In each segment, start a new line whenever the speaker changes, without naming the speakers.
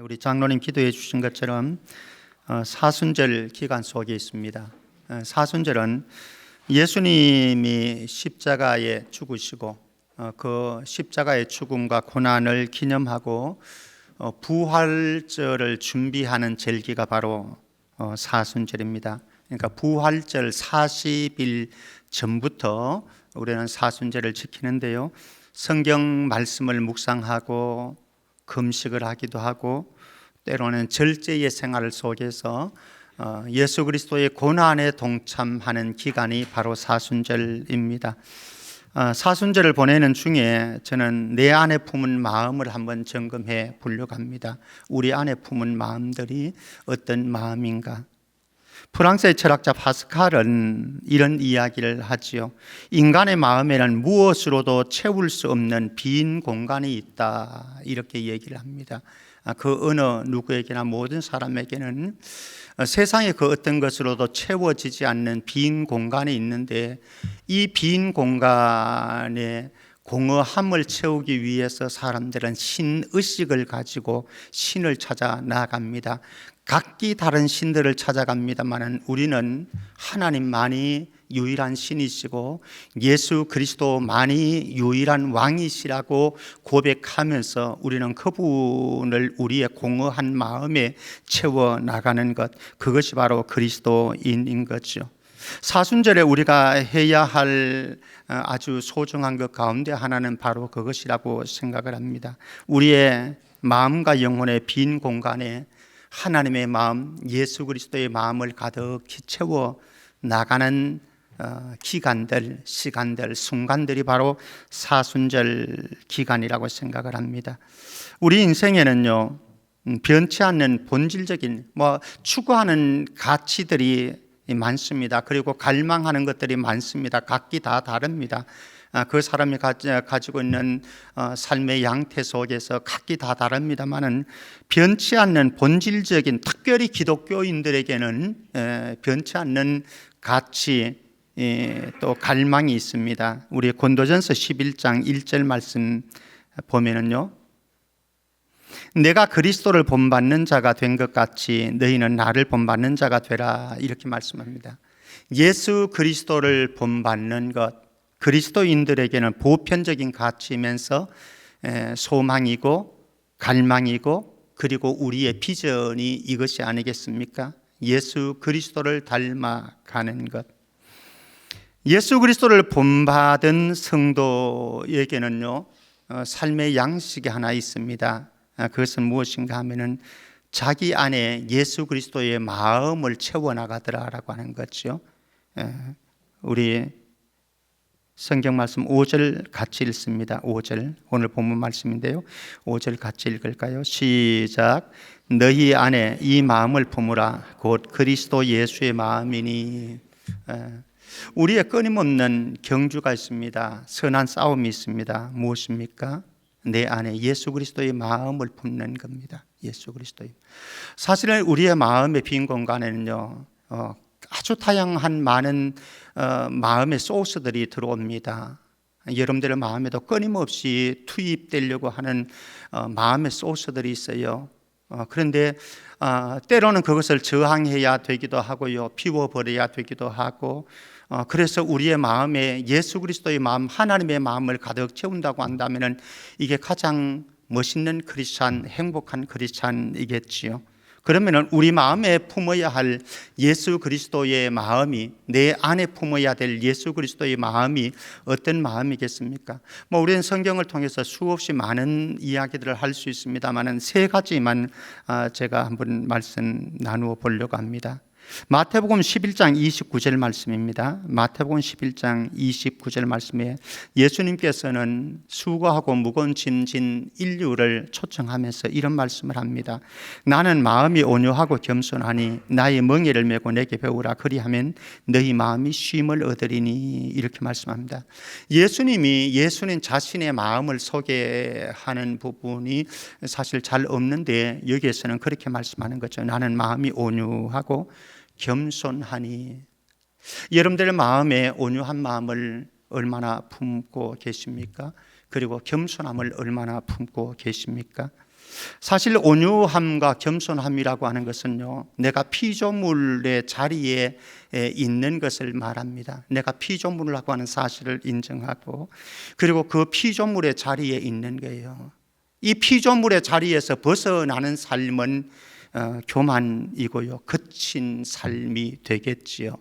우리 장로님 기도해 주신 것처럼 사순절 기간 속에 있습니다. 사순절은 예수님이 십자가에 죽으시고 그 십자가의 죽음과 고난을 기념하고 부활절을 준비하는 절기가 바로 사순절입니다. 그러니까 부활절 40일 전부터 우리는 사순절을 지키는데요. 성경 말씀을 묵상하고 금식을 하기도 하고 때로는 절제의 생활 속에서 예수 그리스도의 고난에 동참하는 기간이 바로 사순절입니다. 사순절을 보내는 중에 저는 내 안에 품은 마음을 한번 점검해 보려고 합니다. 우리 안에 품은 마음들이 어떤 마음인가? 프랑스의 철학자 파스칼은 이런 이야기를 하지요. 인간의 마음에는 무엇으로도 채울 수 없는 빈 공간이 있다, 이렇게 얘기를 합니다. 그 어느 누구에게나 모든 사람에게는 세상의 그 어떤 것으로도 채워지지 않는 빈 공간이 있는데, 이 빈 공간에 공허함을 채우기 위해서 사람들은 신의식을 가지고 신을 찾아 나아갑니다. 각기 다른 신들을 찾아갑니다만 우리는 하나님만이 유일한 신이시고 예수 그리스도만이 유일한 왕이시라고 고백하면서 우리는 그분을 우리의 공허한 마음에 채워 나가는 것, 그것이 바로 그리스도인인 거죠. 사순절에 우리가 해야 할 아주 소중한 것 가운데 하나는 바로 그것이라고 생각을 합니다. 우리의 마음과 영혼의 빈 공간에 하나님의 마음, 예수 그리스도의 마음을 가득히 채워 나가는 기간들, 시간들, 순간들이 바로 사순절 기간이라고 생각을 합니다. 우리 인생에는요, 변치 않는 본질적인 추구하는 가치들이 많습니다. 그리고 갈망하는 것들이 많습니다. 각기 다 다릅니다. 그 사람이 가지고 있는 삶의 양태 속에서 각기 다 다릅니다만은 변치 않는 본질적인, 특별히 기독교인들에게는 변치 않는 가치, 또 갈망이 있습니다. 우리 고린도전서 11장 1절 말씀 보면은요, 내가 그리스도를 본받는 자가 된 것 같이 너희는 나를 본받는 자가 되라, 이렇게 말씀합니다. 예수 그리스도를 본받는 것, 그리스도인들에게는 보편적인 가치이면서 소망이고 갈망이고 그리고 우리의 비전이 이것이 아니겠습니까? 예수 그리스도를 닮아가는 것. 예수 그리스도를 본받은 성도에게는요, 삶의 양식이 하나 있습니다. 그것은 무엇인가 하면은 자기 안에 예수 그리스도의 마음을 채워나가더라라고 하는 거죠. 우리 성경 말씀 5절 같이 읽습니다. 5절, 오늘 본문 말씀인데요, 5절 같이 읽을까요? 시작. 너희 안에 이 마음을 품으라. 곧 그리스도 예수의 마음이니. 우리의 끊임없는 경주가 있습니다. 선한 싸움이 있습니다. 무엇입니까? 내 안에 예수 그리스도의 마음을 품는 겁니다. 예수 그리스도의. 사실은 우리의 마음의 빈 공간에는요, 아주 다양한 많은 마음의 소스들이 들어옵니다. 여러분들의 마음에도 끊임없이 투입되려고 하는 마음의 소스들이 있어요. 그런데 때로는 그것을 저항해야 되기도 하고요, 비워버려야 되기도 하고, 그래서 우리의 마음에 예수 그리스도의 마음, 하나님의 마음을 가득 채운다고 한다면 이게 가장 멋있는 크리스찬, 행복한 크리스찬이겠지요. 그러면 우리 마음에 품어야 할 예수 그리스도의 마음이, 내 안에 품어야 될 예수 그리스도의 마음이 어떤 마음이겠습니까? 우리는 성경을 통해서 수없이 많은 이야기들을 할 수 있습니다만 세 가지만 제가 한번 말씀 나누어 보려고 합니다. 마태복음 11장 29절 말씀입니다. 마태복음 11장 29절 말씀에 예수님께서는 수고하고 무거운 짐 진 인류를 초청하면서 이런 말씀을 합니다. 나는 마음이 온유하고 겸손하니 나의 멍에를 메고 내게 배우라. 그리하면 너희 마음이 쉼을 얻으리니, 이렇게 말씀합니다. 예수님 자신의 마음을 소개하는 부분이 사실 잘 없는데 여기에서는 그렇게 말씀하는 거죠. 나는 마음이 온유하고 겸손하니. 여러분들의 마음에 온유한 마음을 얼마나 품고 계십니까? 그리고 겸손함을 얼마나 품고 계십니까? 사실 온유함과 겸손함이라고 하는 것은요, 내가 피조물의 자리에 있는 것을 말합니다. 내가 피조물이라고 하는 사실을 인정하고, 그리고 그 피조물의 자리에 있는 거예요. 이 피조물의 자리에서 벗어나는 삶은 교만이고요, 거친 삶이 되겠지요.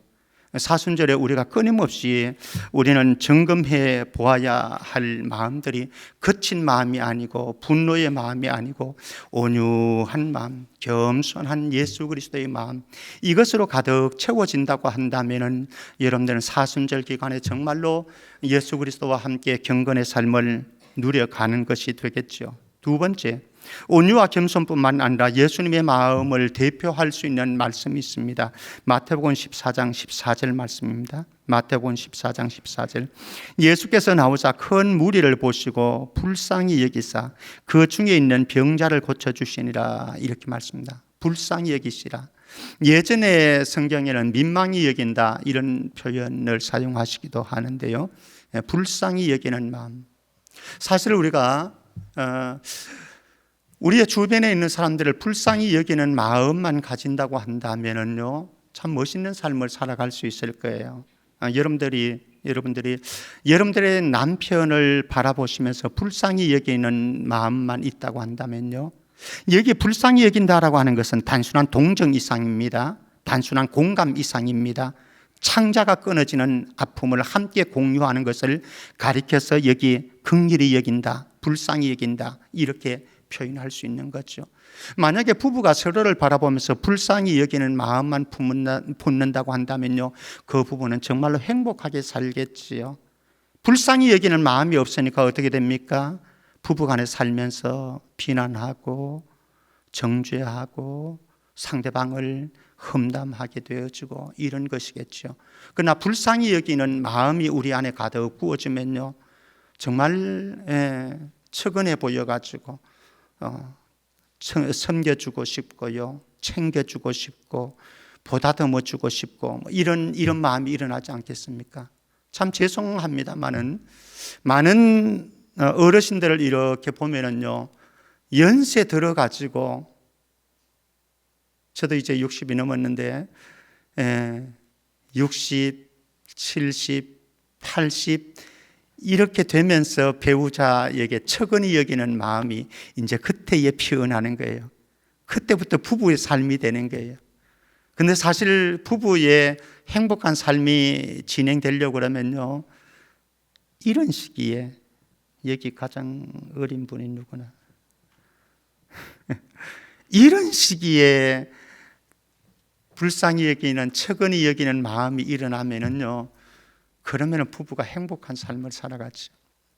사순절에 우리가 끊임없이 우리는 점검해 보아야 할 마음들이 거친 마음이 아니고 분노의 마음이 아니고 온유한 마음, 겸손한 예수 그리스도의 마음, 이것으로 가득 채워진다고 한다면 여러분들은 사순절 기간에 정말로 예수 그리스도와 함께 경건의 삶을 누려가는 것이 되겠죠. 두 번째, 온유와 겸손뿐만 아니라 예수님의 마음을 대표할 수 있는 말씀이 있습니다. 마태복음 14장 14절 말씀입니다. 마태복음 14장 14절. 예수께서 나오사 큰 무리를 보시고 불쌍히 여기사 그 중에 있는 병자를 고쳐주시니라, 이렇게 말씀합니다. 불쌍히 여기시라. 예전의 성경에는 민망히 여긴다, 이런 표현을 사용하시기도 하는데요, 불쌍히 여기는 마음. 사실 우리가 우리의 주변에 있는 사람들을 불쌍히 여기는 마음만 가진다고 한다면요, 참 멋있는 삶을 살아갈 수 있을 거예요. 여러분들이 여러분들의 남편을 바라보시면서 불쌍히 여기는 마음만 있다고 한다면요, 여기 불쌍히 여긴다라고 하는 것은 단순한 동정 이상입니다. 단순한 공감 이상입니다. 창자가 끊어지는 아픔을 함께 공유하는 것을 가리켜서 여기 긍휼히 여긴다, 불쌍히 여긴다, 이렇게 표현할 수 있는 거죠. 만약에 부부가 서로를 바라보면서 불쌍히 여기는 마음만 품는다고 한다면요, 그 부부는 정말로 행복하게 살겠지요. 불쌍히 여기는 마음이 없으니까 어떻게 됩니까? 부부간에 살면서 비난하고 정죄하고 상대방을 험담하게 되어지고 이런 것이겠죠. 그러나 불쌍히 여기는 마음이 우리 안에 가득 부어지면요, 정말 측은해 보여가지고 섬겨주고 싶고요, 챙겨주고 싶고 보다듬어주고 싶고 이런 마음이 일어나지 않겠습니까? 참 죄송합니다만은 많은 어르신들을 이렇게 보면은요, 연세 들어가지고, 저도 이제 60이 넘었는데 60, 70, 80 이렇게 되면서 배우자에게 측은히 여기는 마음이 이제 그때에 피어나는 거예요. 그때부터 부부의 삶이 되는 거예요. 근데 사실 부부의 행복한 삶이 진행되려고 그러면요, 이런 시기에, 여기 가장 어린 분이 누구나 이런 시기에 불쌍히 여기는, 측은히 여기는 마음이 일어나면은요, 그러면 부부가 행복한 삶을 살아가죠.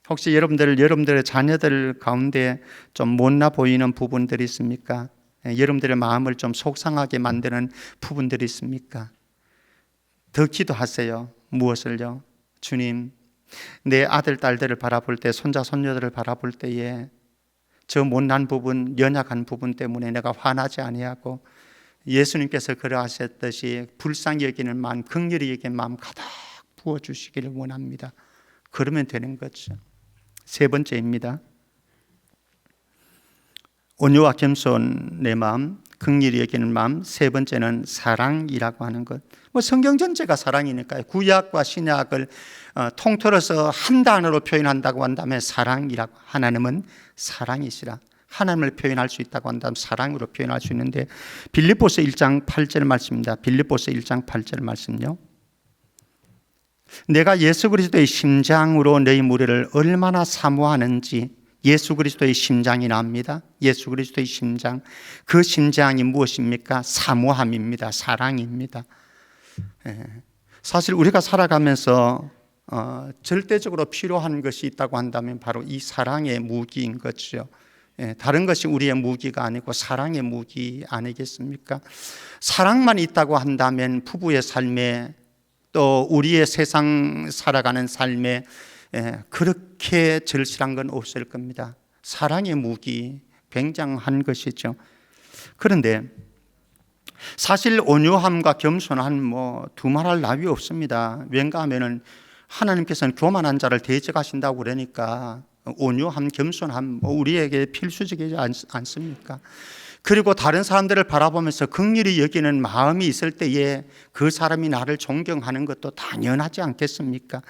혹시 여러분들의 자녀들 가운데 좀 못나 보이는 부분들이 있습니까? 여러분들의 마음을 좀 속상하게 만드는 부분들이 있습니까? 더 기도하세요. 무엇을요? 주님, 내 아들, 딸들을 바라볼 때, 손자, 손녀들을 바라볼 때에 저 못난 부분, 연약한 부분 때문에 내가 화나지 아니하고 예수님께서 그러하셨듯이 불쌍히 여기는 마음, 긍휼히 여기는 마음 가득 부어주시기를 원합니다. 그러면 되는 거죠. 세 번째입니다. 온유와 겸손의 마음, 긍휼히 여기는 마음. 세 번째는 사랑이라고 하는 것. 성경 전체가 사랑이니까요. 구약과 신약을 통틀어서 한 단어로 표현한다고 한다면 사랑이라고. 하나님은 사랑이시라. 하나님을 표현할 수 있다고 한다면 사랑으로 표현할 수 있는데, 빌립보서 1장 8절 말씀입니다. 빌립보서 1장 8절 말씀요. 내가 예수 그리스도의 심장으로 너희 무리를 얼마나 사모하는지. 예수 그리스도의 심장이 나옵니다. 예수 그리스도의 심장. 그 심장이 무엇입니까? 사모함입니다. 사랑입니다. 사실 우리가 살아가면서 절대적으로 필요한 것이 있다고 한다면 바로 이 사랑의 무기인 거죠. 다른 것이 우리의 무기가 아니고 사랑의 무기 아니겠습니까? 사랑만 있다고 한다면 부부의 삶에, 또 우리의 세상 살아가는 삶에 그렇게 절실한 건 없을 겁니다. 사랑의 무기, 굉장한 것이죠. 그런데 사실 온유함과 겸손함 두말할 나위 없습니다. 왠가 하면은 하나님께서는 교만한 자를 대적하신다고 그러니까 온유함, 겸손함 우리에게 필수적이지 않습니까? 그리고 다른 사람들을 바라보면서 긍휼히 여기는 마음이 있을 때에 그 사람이 나를 존경하는 것도 당연하지 않겠습니까?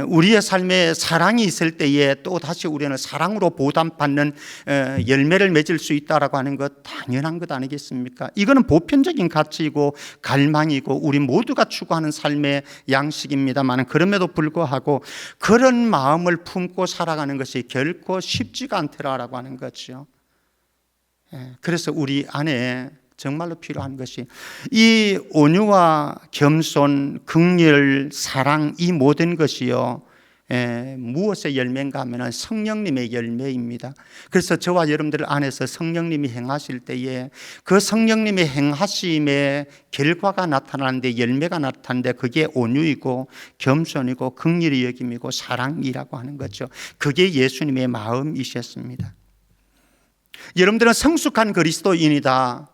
우리의 삶에 사랑이 있을 때에 또 다시 우리는 사랑으로 보답받는 열매를 맺을 수 있다라고 하는 것 당연한 것 아니겠습니까? 이거는 보편적인 가치이고 갈망이고 우리 모두가 추구하는 삶의 양식입니다만, 그럼에도 불구하고 그런 마음을 품고 살아가는 것이 결코 쉽지가 않더라라고 하는 거죠. 그래서 우리 안에 정말로 필요한 것이 이 온유와 겸손, 긍휼, 사랑, 이 모든 것이요 무엇의 열매인가 하면 성령님의 열매입니다. 그래서 저와 여러분들 안에서 성령님이 행하실 때에 그 성령님의 행하심의 결과가 나타나는데, 열매가 나타나는데 그게 온유이고 겸손이고 긍휼히 여김이고 사랑이라고 하는 거죠. 그게 예수님의 마음이셨습니다. 여러분들은 성숙한 그리스도인이다.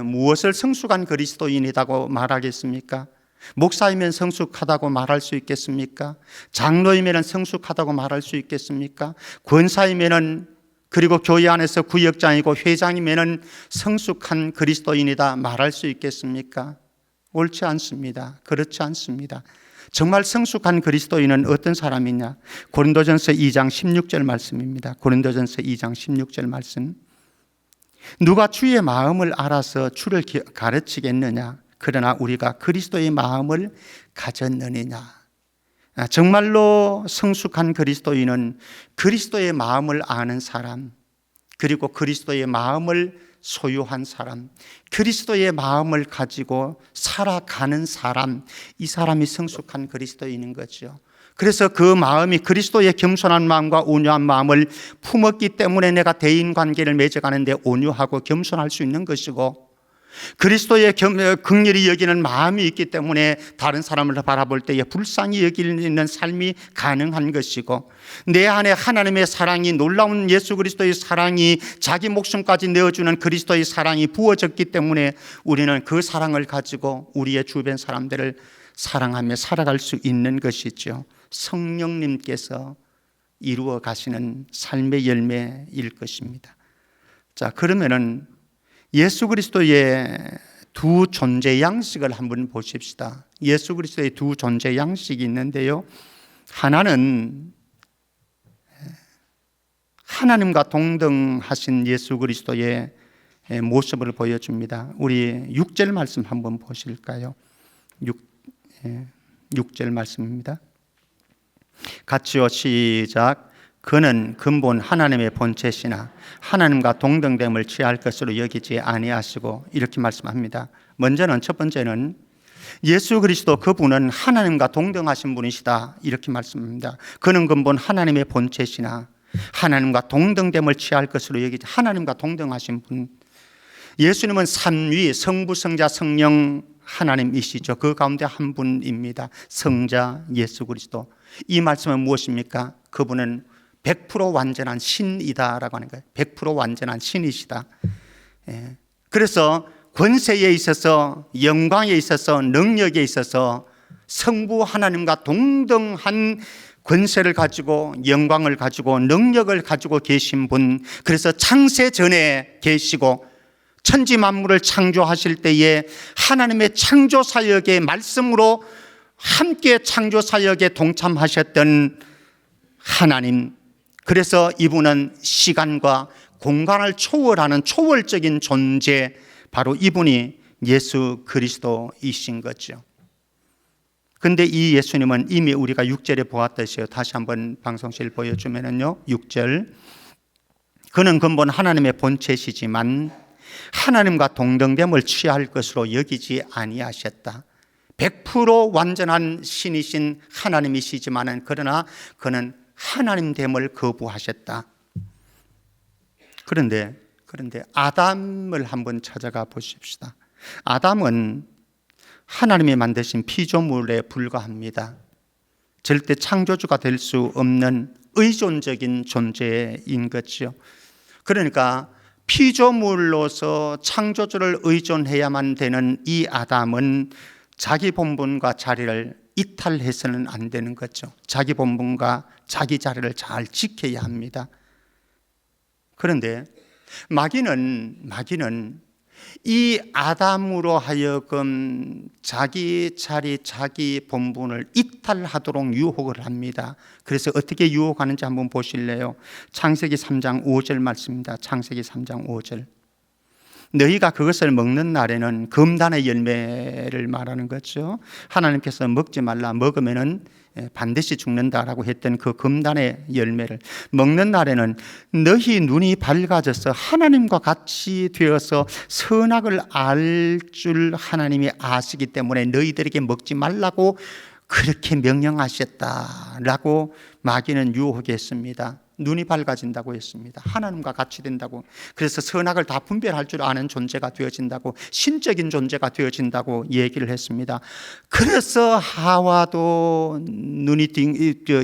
무엇을 성숙한 그리스도인이라고 말하겠습니까? 목사이면 성숙하다고 말할 수 있겠습니까? 장로이면 성숙하다고 말할 수 있겠습니까? 권사이면, 그리고 교회 안에서 구역장이고 회장이면 성숙한 그리스도인이다 말할 수 있겠습니까? 옳지 않습니다. 그렇지 않습니다. 정말 성숙한 그리스도인은 어떤 사람이냐? 고린도전서 2장 16절 말씀입니다. 고린도전서 2장 16절 말씀. 누가 주의 마음을 알아서 주를 가르치겠느냐? 그러나 우리가 그리스도의 마음을 가졌느니냐? 정말로 성숙한 그리스도인은 그리스도의 마음을 아는 사람, 그리고 그리스도의 마음을 소유한 사람, 그리스도의 마음을 가지고 살아가는 사람, 이 사람이 성숙한 그리스도인인 거죠. 그래서 그 마음이 그리스도의 겸손한 마음과 온유한 마음을 품었기 때문에 내가 대인관계를 맺어가는데 온유하고 겸손할 수 있는 것이고, 그리스도의 긍휼히 여기는 마음이 있기 때문에 다른 사람을 바라볼 때에 불쌍히 여기는 삶이 가능한 것이고, 내 안에 하나님의 사랑이, 놀라운 예수 그리스도의 사랑이, 자기 목숨까지 내어주는 그리스도의 사랑이 부어졌기 때문에 우리는 그 사랑을 가지고 우리의 주변 사람들을 사랑하며 살아갈 수 있는 것이죠. 성령님께서 이루어 가시는 삶의 열매일 것입니다. 자, 그러면은 예수 그리스도의 두 존재 양식을 한번 보십시다. 예수 그리스도의 두 존재 양식이 있는데요, 하나는 하나님과 동등하신 예수 그리스도의 모습을 보여줍니다. 우리 6절 말씀 한번 보실까요? 6절 말씀입니다. 같이요, 시작. 그는 근본 하나님의 본체시나 하나님과 동등됨을 취할 것으로 여기지 아니하시고, 이렇게 말씀합니다. 먼저는, 첫 번째는 예수 그리스도 그분은 하나님과 동등하신 분이시다, 이렇게 말씀합니다. 그는 근본 하나님의 본체시나 하나님과 동등됨을 취할 것으로 여기지, 하나님과 동등하신 분. 예수님은 삼위, 성부, 성자, 성령 하나님이시죠. 그 가운데 한 분입니다. 성자 예수 그리스도. 이 말씀은 무엇입니까? 그분은 100% 완전한 신이다라고 하는 거예요. 100% 완전한 신이시다. 그래서 권세에 있어서, 영광에 있어서, 능력에 있어서 성부 하나님과 동등한 권세를 가지고, 영광을 가지고, 능력을 가지고 계신 분. 그래서 창세 전에 계시고 천지 만물을 창조하실 때에 하나님의 창조 사역의 말씀으로 함께 창조 사역에 동참하셨던 하나님. 그래서 이분은 시간과 공간을 초월하는 초월적인 존재, 바로 이분이 예수 그리스도이신 거죠. 근데 이 예수님은 이미 우리가 6절에 보았듯이요, 다시 한번 방송실 보여주면은요, 6절. 그는 근본 하나님의 본체시지만 하나님과 동등됨을 취할 것으로 여기지 아니하셨다. 100% 완전한 신이신 하나님이시지만은, 그러나 그는 하나님됨을 거부하셨다. 그런데 아담을 한번 찾아가 보십시다. 아담은 하나님이 만드신 피조물에 불과합니다. 절대 창조주가 될 수 없는 의존적인 존재인 거죠. 그러니까 피조물로서 창조주를 의존해야만 되는 이 아담은 자기 본분과 자리를 이탈해서는 안 되는 거죠. 자기 본분과 자기 자리를 잘 지켜야 합니다. 그런데 마귀는 이 아담으로 하여금 자기 자리, 자기 본분을 이탈하도록 유혹을 합니다. 그래서 어떻게 유혹하는지 한번 보실래요? 창세기 3장 5절 말씀입니다. 창세기 3장 5절. 너희가 그것을 먹는 날에는 금단의 열매를 말하는 거죠. 하나님께서 먹지 말라, 먹으면은 반드시 죽는다라고 했던 그 금단의 열매를 먹는 날에는 너희 눈이 밝아져서 하나님과 같이 되어서 선악을 알 줄 하나님이 아시기 때문에 너희들에게 먹지 말라고 그렇게 명령하셨다라고 마귀는 유혹했습니다. 눈이 밝아진다고 했습니다. 하나님과 같이 된다고. 그래서 선악을 다 분별할 줄 아는 존재가 되어진다고, 신적인 존재가 되어진다고 얘기를 했습니다. 그래서 하와도 눈이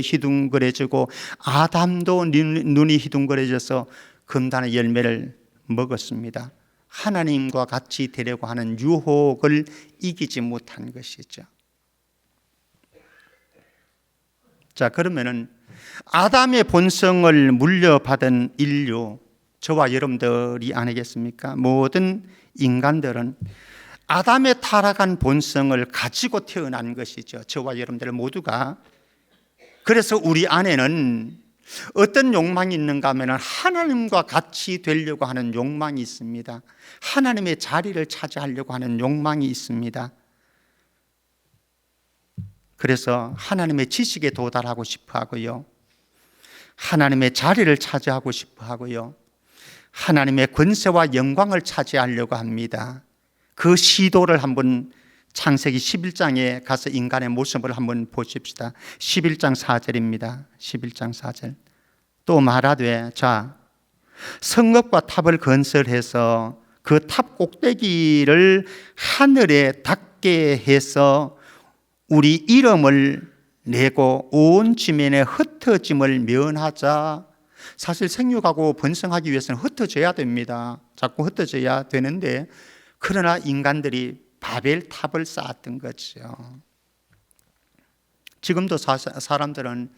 희둥거려지고 아담도 눈이 희둥거려져서 금단의 열매를 먹었습니다. 하나님과 같이 되려고 하는 유혹을 이기지 못한 것이죠. 자, 그러면은 아담의 본성을 물려받은 인류, 저와 여러분들이 아니겠습니까? 모든 인간들은 아담의 타락한 본성을 가지고 태어난 것이죠. 저와 여러분들 모두가. 그래서 우리 안에는 어떤 욕망이 있는가 하면 하나님과 같이 되려고 하는 욕망이 있습니다. 하나님의 자리를 차지하려고 하는 욕망이 있습니다. 그래서 하나님의 지식에 도달하고 싶어 하고요, 하나님의 자리를 차지하고 싶어 하고요, 하나님의 권세와 영광을 차지하려고 합니다. 그 시도를 한번 창세기 11장에 가서 인간의 모습을 한번 보십시다. 11장 4절입니다. 11장 4절. 또 말하되, 자, 성읍과 탑을 건설해서 그 탑 꼭대기를 하늘에 닿게 해서 우리 이름을 내고 온 지면에 흩어짐을 면하자. 사실 생육하고 번성하기 위해서는 흩어져야 됩니다. 자꾸 흩어져야 되는데, 그러나 인간들이 바벨탑을 쌓았던 거죠. 지금도 사람들은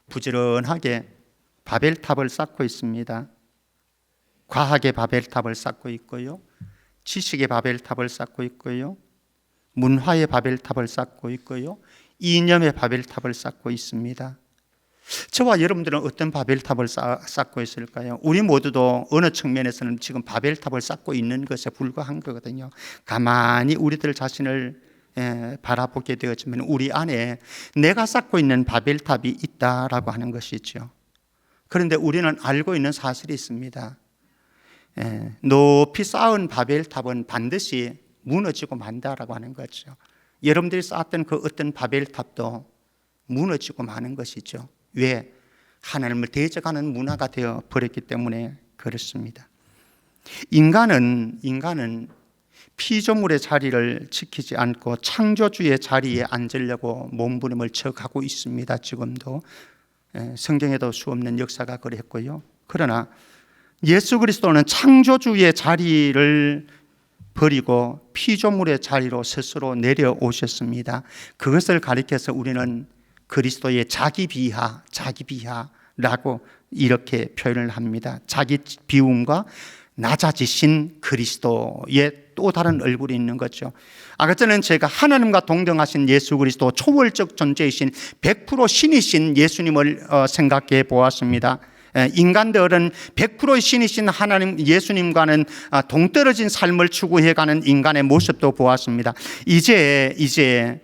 부지런하게 바벨탑을 쌓고 있습니다. 과학의 바벨탑을 쌓고 있고요, 지식의 바벨탑을 쌓고 있고요, 문화의 바벨탑을 쌓고 있고요, 이념의 바벨탑을 쌓고 있습니다. 저와 여러분들은 어떤 바벨탑을 쌓고 있을까요? 우리 모두도 어느 측면에서는 지금 바벨탑을 쌓고 있는 것에 불과한 거거든요. 가만히 우리들 자신을 바라보게 되었지만 우리 안에 내가 쌓고 있는 바벨탑이 있다라고 하는 것이죠. 그런데 우리는 알고 있는 사실이 있습니다. 높이 쌓은 바벨탑은 반드시 무너지고 만다라고 하는 거죠. 여러분들이 쌓았던 그 어떤 바벨탑도 무너지고 마는 것이죠. 왜? 하나님을 대적하는 문화가 되어 버렸기 때문에 그렇습니다. 인간은 피조물의 자리를 지키지 않고 창조주의 자리에 앉으려고 몸부림을 쳐가고 있습니다. 지금도 성경에도 수없는 역사가 그랬고요. 그러나 예수 그리스도는 창조주의 자리를 버리고 피조물의 자리로 스스로 내려오셨습니다. 그것을 가리켜서 우리는 그리스도의 자기 비하라고 이렇게 표현을 합니다. 자기 비움과 낮아지신 그리스도의 또 다른 얼굴이 있는 거죠. 아까 전에 제가 하나님과 동등하신 예수 그리스도, 초월적 존재이신 100% 신이신 예수님을 생각해 보았습니다. 인간들은 100% 신이신 하나님 예수님과는 동떨어진 삶을 추구해가는 인간의 모습도 보았습니다. 이제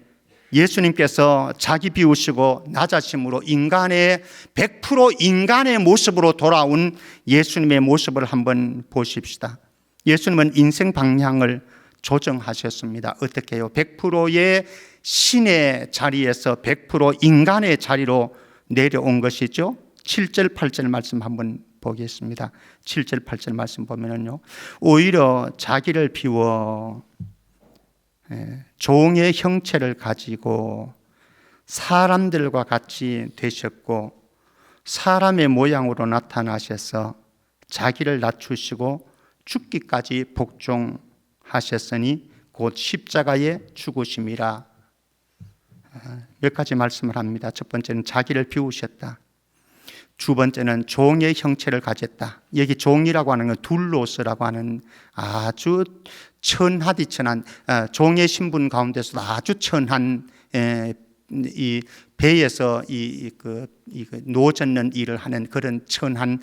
예수님께서 자기 비우시고 낮아심으로 인간의 100% 인간의 모습으로 돌아온 예수님의 모습을 한번 보십시다. 예수님은 인생 방향을 조정하셨습니다. 어떻게 해요? 100%의 신의 자리에서 100% 인간의 자리로 내려온 것이죠. 7절 8절 말씀 한번 보겠습니다. 7절 8절 말씀 보면은요, 오히려 자기를 비워 종의 형체를 가지고 사람들과 같이 되셨고 사람의 모양으로 나타나셔서 자기를 낮추시고 죽기까지 복종하셨으니 곧 십자가에 죽으심이라. 몇 가지 말씀을 합니다. 첫 번째는 자기를 비우셨다. 두 번째는 종의 형체를 가졌다. 여기 종이라고 하는 건 둘로스라고 하는 아주 천하디천한 종의 신분 가운데서도 아주 천한 이 배에서 노 젓는 일을 하는 그런 천한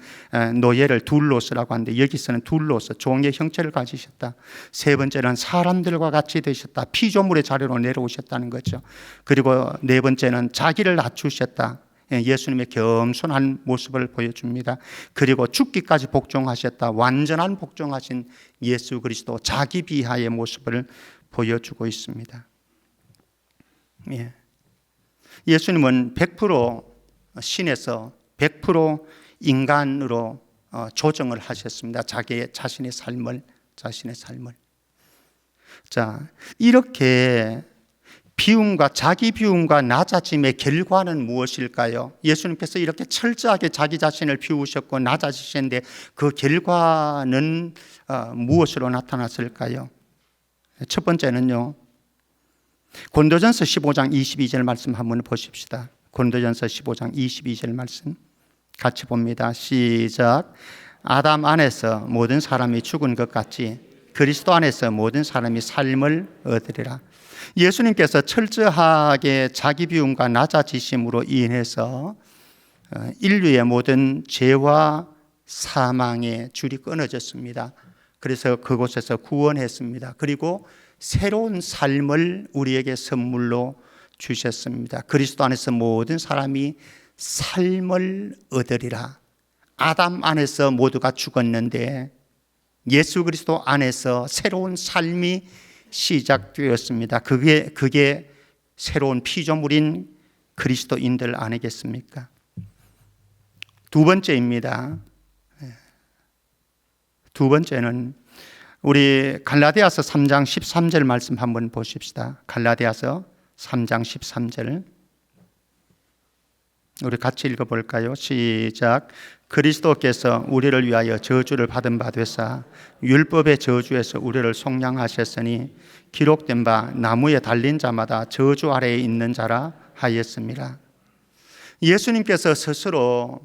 노예를 둘로스라고 하는데 여기서는 둘로스 종의 형체를 가지셨다. 세 번째는 사람들과 같이 되셨다. 피조물의 자리로 내려오셨다는 거죠. 그리고 네 번째는 자기를 낮추셨다. 예수님의 겸손한 모습을 보여줍니다. 그리고 죽기까지 복종하셨다. 완전한 복종하신 예수 그리스도 자기 비하의 모습을 보여주고 있습니다. 예수님은 100% 신에서 100% 인간으로 조정을 하셨습니다. 자신의 삶을. 자, 이렇게 비움과 자기 비움과 낮아짐의 결과는 무엇일까요? 예수님께서 이렇게 철저하게 자기 자신을 비우셨고 낮아지셨는데 그 결과는 무엇으로 나타났을까요? 첫 번째는요, 고린도전서 15장 22절 말씀 한번 보십시다. 고린도전서 15장 22절 말씀 같이 봅니다. 시작. 아담 안에서 모든 사람이 죽은 것 같이 그리스도 안에서 모든 사람이 삶을 얻으리라. 예수님께서 철저하게 자기 비움과 낮아지심으로 인해서 인류의 모든 죄와 사망의 줄이 끊어졌습니다. 그래서 그곳에서 구원했습니다. 그리고 새로운 삶을 우리에게 선물로 주셨습니다. 그리스도 안에서 모든 사람이 삶을 얻으리라. 아담 안에서 모두가 죽었는데 예수 그리스도 안에서 새로운 삶이 시작되었습니다. 그게 새로운 피조물인 그리스도인들 아니겠습니까? 두 번째입니다. 두 번째는 우리 갈라디아서 3장 13절 말씀 한번 보십시다. 갈라디아서 3장 13절 우리 같이 읽어볼까요? 시작. 그리스도께서 우리를 위하여 저주를 받은 바 되사 율법의 저주에서 우리를 속량하셨으니 기록된 바 나무에 달린 자마다 저주 아래에 있는 자라 하였습니다. 예수님께서 스스로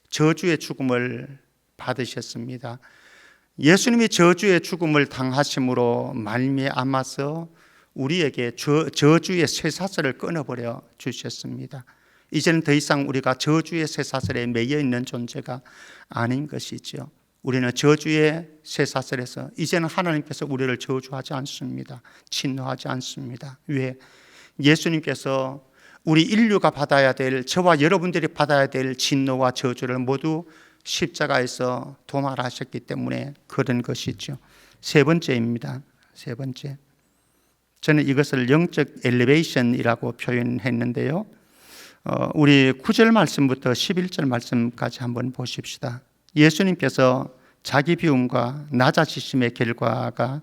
저주의 죽음을 받으셨습니다. 예수님이 저주의 죽음을 당하심으로 말미암아서 우리에게 저주의 쇠사슬을 끊어버려 주셨습니다. 이제는 더 이상 우리가 저주의 쇠사슬에 매여 있는 존재가 아닌 것이죠. 우리는 저주의 쇠사슬에서 이제는 하나님께서 우리를 저주하지 않습니다. 진노하지 않습니다. 왜? 예수님께서 우리 인류가 받아야 될, 저와 여러분들이 받아야 될 진노와 저주를 모두 십자가에서 도말하셨기 때문에 그런 것이죠. 세 번째입니다. 세 번째. 저는 이것을 영적 엘리베이션이라고 표현했는데요. 우리 9절 말씀부터 11절 말씀까지 한번 보십시다. 예수님께서 자기 비움과 낮아지심의 결과가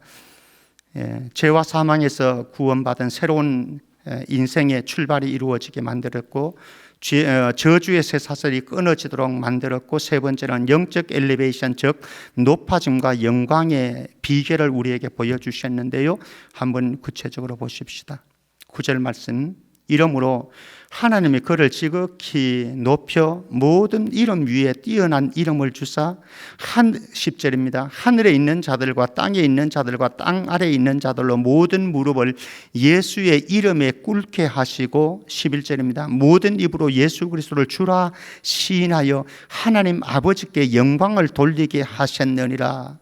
죄와 사망에서 구원받은 새로운 인생의 출발이 이루어지게 만들었고 저주의 쇠사슬이 끊어지도록 만들었고 세 번째는 영적 엘리베이션 즉 높아짐과 영광의 비결을 우리에게 보여주셨는데요. 한번 구체적으로 보십시다. 9절 말씀 이러므로 하나님이 그를 지극히 높여 모든 이름 위에 뛰어난 이름을 주사 10절입니다. 하늘에 있는 자들과 땅에 있는 자들과 땅 아래에 있는 자들로 모든 무릎을 예수의 이름에 꿇게 하시고 11절입니다. 모든 입으로 예수 그리스도를 주라 시인하여 하나님 아버지께 영광을 돌리게 하셨느니라.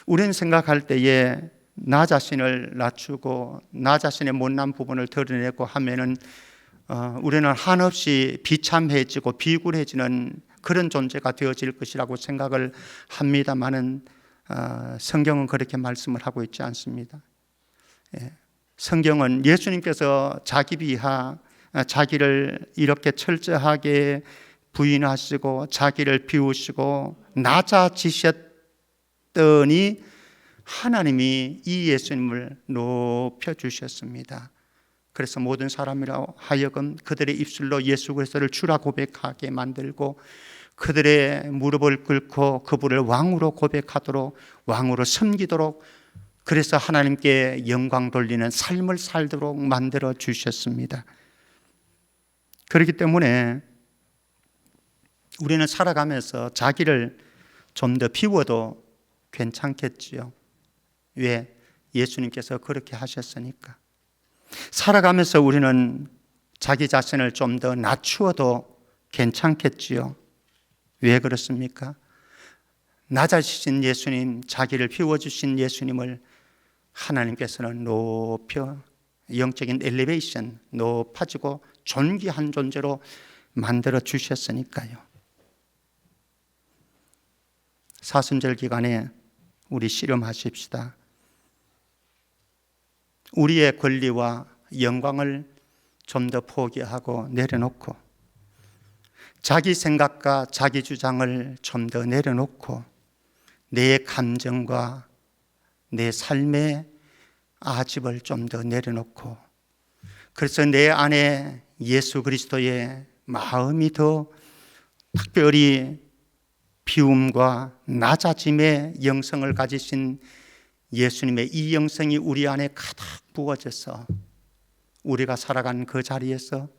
우리는 생각할 때에 나 자신을 낮추고 나 자신의 못난 부분을 드러내고 하면은 우리는 한없이 비참해지고 비굴해지는 그런 존재가 되어질 것이라고 생각을 합니다만은 성경은 그렇게 말씀을 하고 있지 않습니다. 성경은 예수님께서 자기 비하 자기를 이렇게 철저하게 부인하시고 자기를 비우시고 낮아지셨더니 하나님이 이 예수님을 높여주셨습니다. 그래서 모든 사람이라 하여금 그들의 입술로 예수 그리스도를 주라 고백하게 만들고 그들의 무릎을 꿇고 그분을 왕으로 고백하도록 왕으로 섬기도록 그래서 하나님께 영광 돌리는 삶을 살도록 만들어 주셨습니다. 그렇기 때문에 우리는 살아가면서 자기를 좀 더 비워도 괜찮겠지요. 왜? 예수님께서 그렇게 하셨으니까. 살아가면서 우리는 자기 자신을 좀 더 낮추어도 괜찮겠지요. 왜 그렇습니까? 낮아지신 예수님, 자기를 비워주신 예수님을 하나님께서는 높여 영적인 엘리베이션, 높아지고 존귀한 존재로 만들어 주셨으니까요. 사순절 기간에 우리 씨름하십시다. 우리의 권리와 영광을 좀 더 포기하고 내려놓고, 자기 생각과 자기 주장을 좀 더 내려놓고, 내 감정과 내 삶의 아집을 좀 더 내려놓고, 그래서 내 안에 예수 그리스도의 마음이 더 특별히 비움과 낮아짐의 영성을 가지신 예수님의 이 영성이 우리 안에 가득 부어져서 우리가 살아간 그 자리에서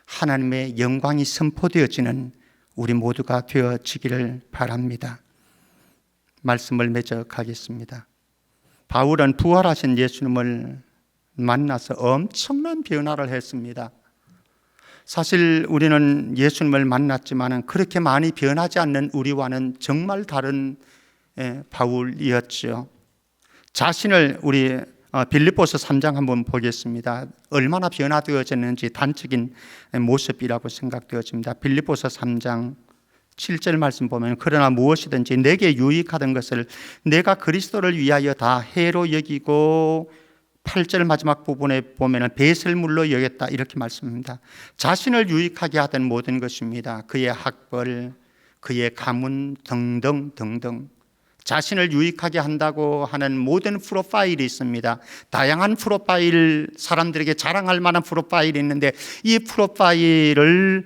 하나님의 영광이 선포되어지는 우리 모두가 되어지기를 바랍니다. 말씀을 맺어 가겠습니다. 바울은 부활하신 예수님을 만나서 엄청난 변화를 했습니다. 사실 우리는 예수님을 만났지만 그렇게 많이 변하지 않는 우리와는 정말 다른 바울이었죠. 자신을 우리 빌립보서 3장 한번 보겠습니다. 얼마나 변화되어졌는지 단적인 모습이라고 생각되어집니다. 빌립보서 3장 7절 말씀 보면, 그러나 무엇이든지 내게 유익하던 것을 내가 그리스도를 위하여 다 해로 여기고, 8절 마지막 부분에 보면 배설물로 여겼다 이렇게 말씀합니다. 자신을 유익하게 하던 모든 것입니다. 그의 학벌, 그의 가문 등등 등등, 자신을 유익하게 한다고 하는 모든 프로파일이 있습니다. 다양한 프로파일, 사람들에게 자랑할 만한 프로파일이 있는데 이 프로파일을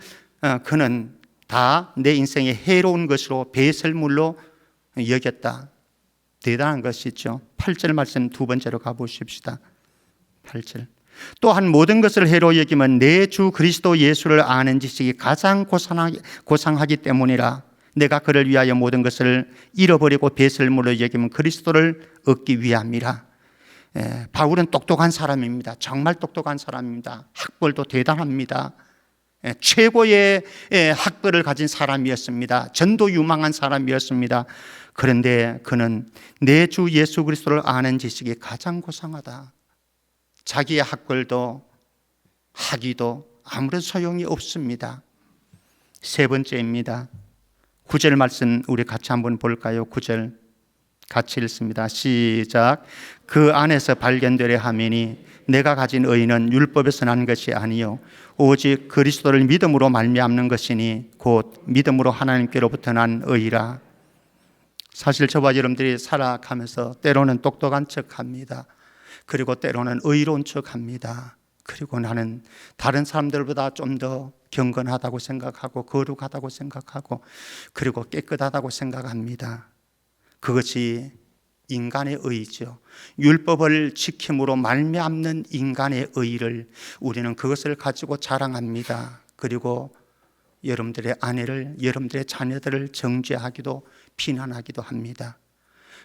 그는 다 내 인생에 해로운 것으로 배설물로 여겼다. 대단한 것이죠. 8절 말씀 두 번째로 가보십시다. 8절. 또한 모든 것을 해로 여기면 내 주 그리스도 예수를 아는 지식이 가장 고상하기 때문이라. 내가 그를 위하여 모든 것을 잃어버리고 배설물로 여기면 그리스도를 얻기 위함이라. 바울은 똑똑한 사람입니다. 정말 똑똑한 사람입니다. 학벌도 대단합니다. 최고의 학벌을 가진 사람이었습니다. 전도 유망한 사람이었습니다. 그런데 그는 내 주 예수 그리스도를 아는 지식이 가장 고상하다. 자기의 학벌도 학위도 아무런 소용이 없습니다. 세 번째입니다. 9절 말씀 우리 같이 한번 볼까요? 9절 같이 읽습니다. 시작. 그 안에서 발견되려 하매니 내가 가진 의는 율법에서 난 것이 아니요 오직 그리스도를 믿음으로 말미암는 것이니 곧 믿음으로 하나님께로부터 난 의라. 사실 저와 여러분들이 살아가면서 때로는 똑똑한 척합니다. 그리고 때로는 의로운 척합니다. 그리고 나는 다른 사람들보다 좀 더 경건하다고 생각하고 거룩하다고 생각하고 그리고 깨끗하다고 생각합니다. 그것이 인간의 의죠. 율법을 지킴으로 말미암는 인간의 의를 우리는 그것을 가지고 자랑합니다. 그리고 여러분들의 아내를, 여러분들의 자녀들을 정죄하기도 비난하기도 합니다.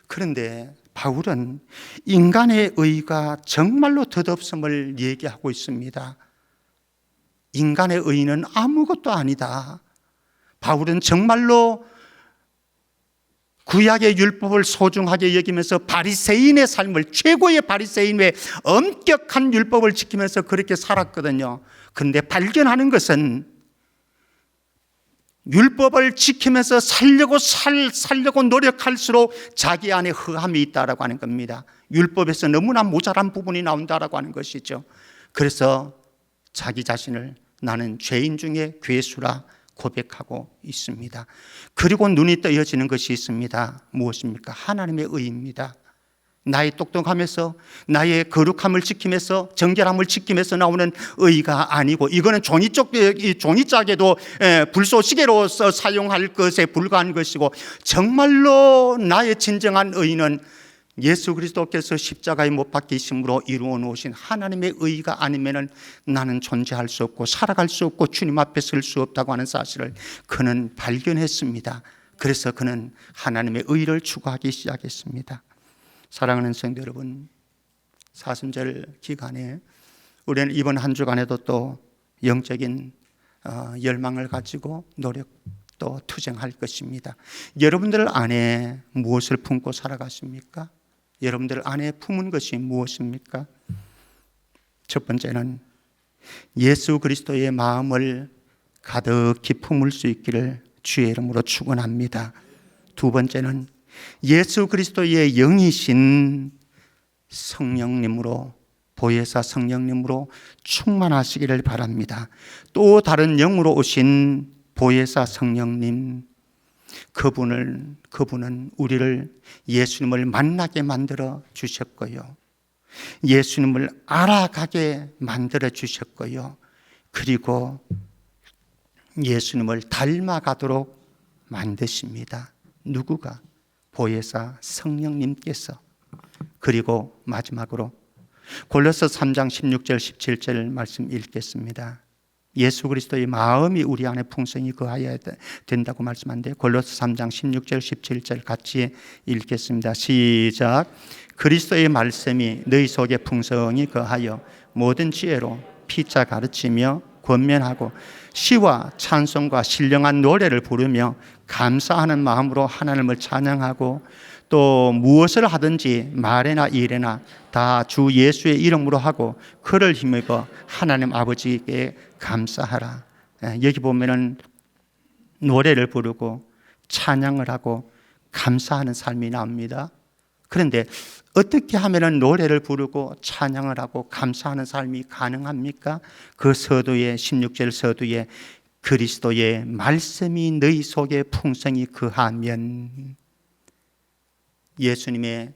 그런데 바울은 인간의 의가 정말로 덧없음을 얘기하고 있습니다. 인간의 의는 아무것도 아니다. 바울은 정말로 구약의 율법을 소중하게 여기면서 바리새인의 삶을, 최고의 바리새인의 엄격한 율법을 지키면서 그렇게 살았거든요. 그런데 발견하는 것은 율법을 지키면서 살려고 노력할수록 자기 안에 허함이 있다라고 하는 겁니다. 율법에서 너무나 모자란 부분이 나온다라고 하는 것이죠. 그래서 자기 자신을 나는 죄인 중에 괴수라 고백하고 있습니다. 그리고 눈이 떠여지는 것이 있습니다. 무엇입니까? 하나님의 의입니다. 나의 똑똑함에서, 나의 거룩함을 지키면서, 정결함을 지키면서 나오는 의가 아니고, 이거는 종이짝에도 불쏘시개로 사용할 것에 불과한 것이고, 정말로 나의 진정한 의는 예수 그리스도께서 십자가에 못 박히심으로 이루어 놓으신 하나님의 의가 아니면은 나는 존재할 수 없고 살아갈 수 없고 주님 앞에 설 수 없다고 하는 사실을 그는 발견했습니다. 그래서 그는 하나님의 의를 추구하기 시작했습니다. 사랑하는 성도 여러분, 사순절 기간에 우리는 이번 한 주간에도 또 영적인 열망을 가지고 노력도 투쟁할 것입니다. 여러분들 안에 무엇을 품고 살아가십니까? 여러분들 안에 품은 것이 무엇입니까? 첫 번째는 예수 그리스도의 마음을 가득히 품을 수 있기를 주의 이름으로 축원합니다. 두 번째는 예수 그리스도의 영이신 성령님으로, 보혜사 성령님으로 충만하시기를 바랍니다. 또 다른 영으로 오신 보혜사 성령님, 그분은 우리를 예수님을 만나게 만들어 주셨고요, 예수님을 알아가게 만들어 주셨고요, 그리고 예수님을 닮아가도록 만드십니다. 누구가? 보혜사 성령님께서. 그리고 마지막으로 골로새 3장 16절 17절 말씀 읽겠습니다. 예수 그리스도의 마음이 우리 안에 풍성히 거하여야 된다고 말씀하는데, 골로새 3장 16절 17절 같이 읽겠습니다. 시작. 그리스도의 말씀이 너희 속에 풍성히 거하여 모든 지혜로 피차 가르치며 권면하고 시와 찬송과 신령한 노래를 부르며 감사하는 마음으로 하나님을 찬양하고, 또 무엇을 하든지 말에나 일에나 다 주 예수의 이름으로 하고 그를 힘입어 하나님 아버지께 감사하라. 여기 보면은 노래를 부르고 찬양을 하고 감사하는 삶이 나옵니다. 그런데 어떻게 하면 노래를 부르고 찬양을 하고 감사하는 삶이 가능합니까? 그 서두에 16절 서두에 그리스도의 말씀이 너희 속에 풍성히 거하면, 예수님의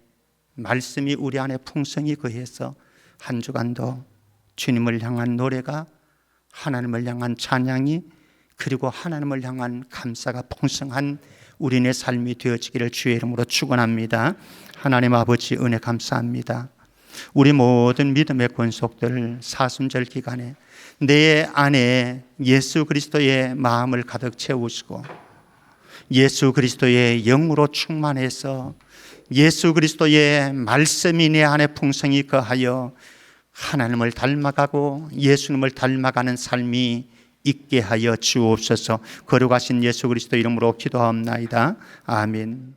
말씀이 우리 안에 풍성히 거해서 한 주간도 주님을 향한 노래가, 하나님을 향한 찬양이, 그리고 하나님을 향한 감사가 풍성한 우리의 삶이 되어지기를 주의 이름으로 축원합니다. 하나님 아버지 은혜 감사합니다. 우리 모든 믿음의 권속들 사순절 기간에 내 안에 예수 그리스도의 마음을 가득 채우시고 예수 그리스도의 영으로 충만해서 예수 그리스도의 말씀이 내 안에 풍성히 거하여 하나님을 닮아가고 예수님을 닮아가는 삶이 있게 하여 주옵소서. 거룩하신 예수 그리스도 이름으로 기도하옵나이다. 아멘.